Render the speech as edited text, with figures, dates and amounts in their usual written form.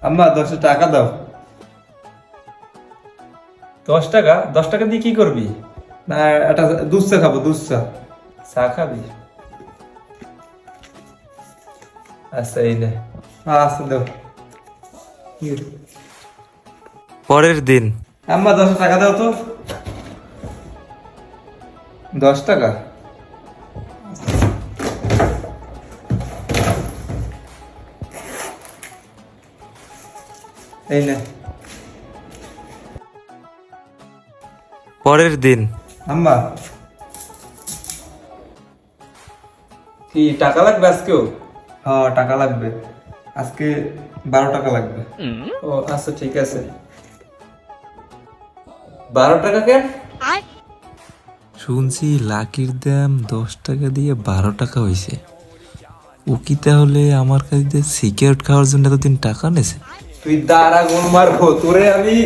আম্মা 10 টাকা দাও। 10 টাকা? 10 টাকা দিয়ে কি করবি? না, একটা দুধ চা খাবো, দুধ চা। চা খাবি? আচ্ছা এই নে। আচ্ছা দাও। পরের দিন। আম্মা 10 টাকা দাও তো। 10 টাকা? এই নে। পরের দিন। আম্মা কি টাকা লাগবে আজকেও? হ্যাঁ, টাকা লাগবে আজকে। 12 টাকা লাগবে। ও আচ্ছা ঠিক আছে। 12 টাকা কেন? শুনছি লাকির দাম 10 টাকা দিয়ে 12 টাকা হয়েছে। ও কি তাহলে আমার কাছে দিয়ে সিগারেট খাওয়ার জন্য এতদিন টাকা নেছে? তুই দাঁড়া, গোল মারবো তোরে আমি।